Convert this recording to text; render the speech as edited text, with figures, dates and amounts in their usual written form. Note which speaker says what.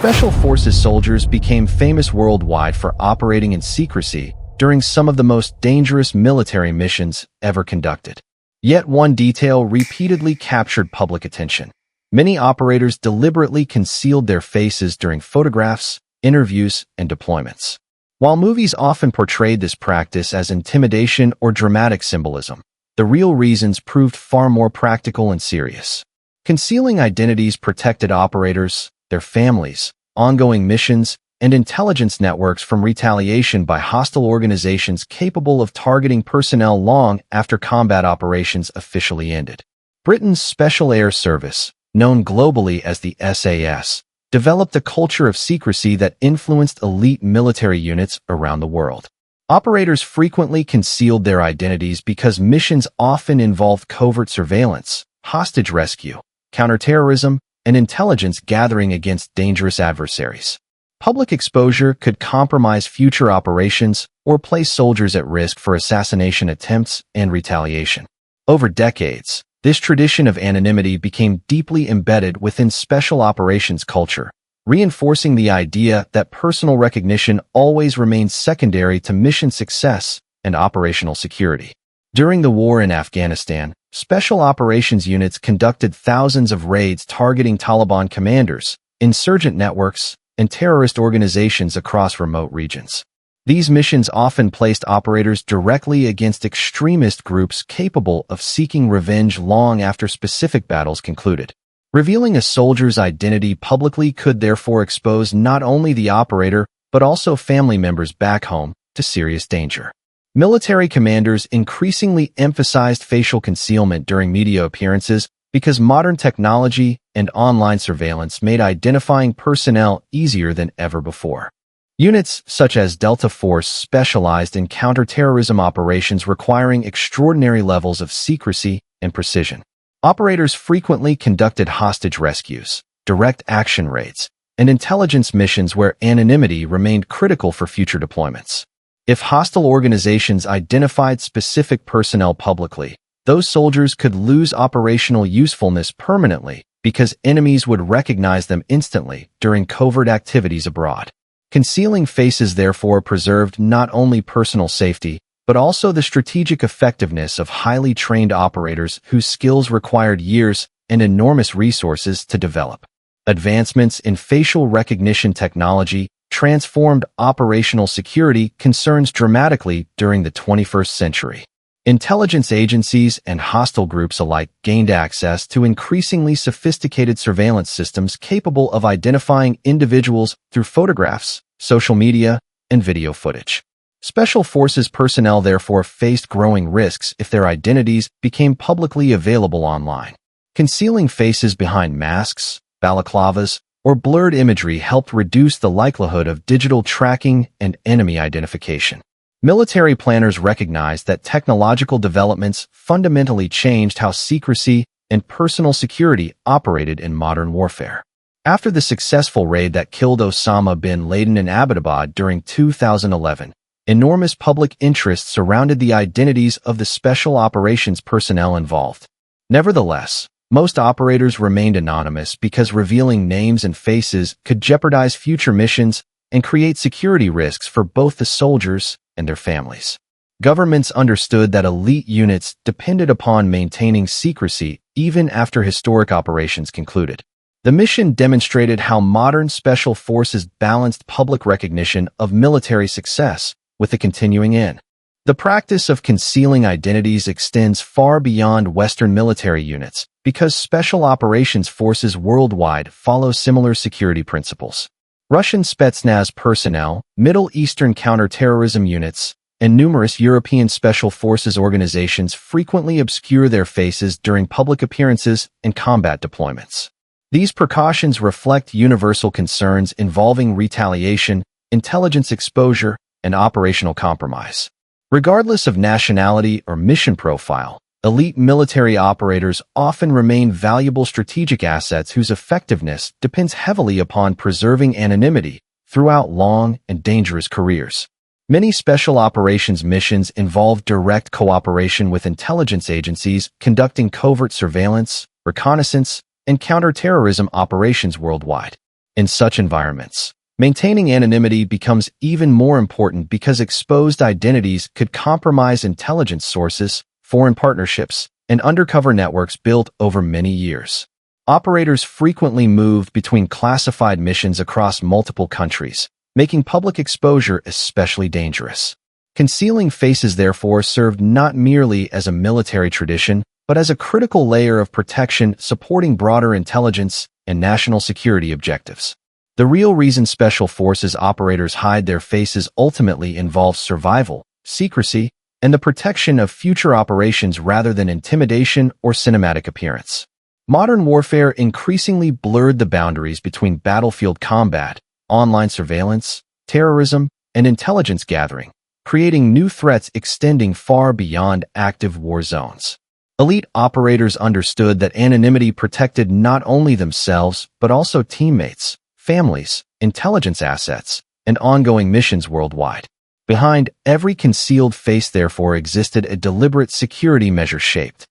Speaker 1: Special Forces soldiers became famous worldwide for operating in secrecy during some of the most dangerous military missions ever conducted. Yet one detail repeatedly captured public attention. Many operators deliberately concealed their faces during photographs, interviews, and deployments. While movies often portrayed this practice as intimidation or dramatic symbolism, the real reasons proved far more practical and serious. Concealing identities protected operators, their families, ongoing missions, and intelligence networks from retaliation by hostile organizations capable of targeting personnel long after combat operations officially ended. Britain's Special Air Service, known globally as the SAS, developed a culture of secrecy that influenced elite military units around the world. Operators frequently concealed their identities because missions often involved covert surveillance, hostage rescue, counterterrorism, and intelligence gathering against dangerous adversaries. Public exposure could compromise future operations or place soldiers at risk for assassination attempts and retaliation. Over decades, this tradition of anonymity became deeply embedded within special operations culture, reinforcing the idea that personal recognition always remains secondary to mission success and operational security. During the war in Afghanistan, special operations units conducted thousands of raids targeting Taliban commanders, insurgent networks, and terrorist organizations across remote regions. These missions often placed operators directly against extremist groups capable of seeking revenge long after specific battles concluded. Revealing a soldier's identity publicly could therefore expose not only the operator, but also family members back home to serious danger. Military commanders increasingly emphasized facial concealment during media appearances because modern technology and online surveillance made identifying personnel easier than ever before. Units such as Delta Force specialized in counterterrorism operations requiring extraordinary levels of secrecy and precision. Operators frequently conducted hostage rescues, direct action raids, and intelligence missions where anonymity remained critical for future deployments. If hostile organizations identified specific personnel publicly, those soldiers could lose operational usefulness permanently because enemies would recognize them instantly during covert activities abroad. Concealing faces therefore preserved not only personal safety, but also the strategic effectiveness of highly trained operators whose skills required years and enormous resources to develop. Advancements in facial recognition technology transformed operational security concerns dramatically during the 21st century. Intelligence agencies and hostile groups alike gained access to increasingly sophisticated surveillance systems capable of identifying individuals through photographs, social media, and video footage. Special Forces personnel therefore faced growing risks if their identities became publicly available online. Concealing faces behind masks, balaclavas, or blurred imagery helped reduce the likelihood of digital tracking and enemy identification. Military planners recognized that technological developments fundamentally changed how secrecy and personal security operated in modern warfare. After the successful raid that killed Osama bin Laden in Abbottabad during 2011, enormous public interest surrounded the identities of the special operations personnel involved. Nevertheless, most operators remained anonymous because revealing names and faces could jeopardize future missions and create security risks for both the soldiers and their families. Governments understood that elite units depended upon maintaining secrecy even after historic operations concluded. The mission demonstrated how modern special forces balanced public recognition of military success with the continuing end. The practice of concealing identities extends far beyond Western military units because special operations forces worldwide follow similar security principles. Russian Spetsnaz personnel, Middle Eastern counterterrorism units, and numerous European special forces organizations frequently obscure their faces during public appearances and combat deployments. These precautions reflect universal concerns involving retaliation, intelligence exposure, and operational compromise. Regardless of nationality or mission profile, elite military operators often remain valuable strategic assets whose effectiveness depends heavily upon preserving anonymity throughout long and dangerous careers. Many special operations missions involve direct cooperation with intelligence agencies conducting covert surveillance, reconnaissance, and counterterrorism operations worldwide. In such environments, maintaining anonymity becomes even more important because exposed identities could compromise intelligence sources, foreign partnerships, and undercover networks built over many years. Operators frequently moved between classified missions across multiple countries, making public exposure especially dangerous. Concealing faces, therefore, served not merely as a military tradition, but as a critical layer of protection supporting broader intelligence and national security objectives. The real reason Special Forces operators hide their faces ultimately involves survival, secrecy, and the protection of future operations rather than intimidation or cinematic appearance. Modern warfare increasingly blurred the boundaries between battlefield combat, online surveillance, terrorism, and intelligence gathering, creating new threats extending far beyond active war zones. Elite operators understood that anonymity protected not only themselves but also teammates, families, intelligence assets, and ongoing missions worldwide. Behind every concealed face, therefore, existed a deliberate security measure shaped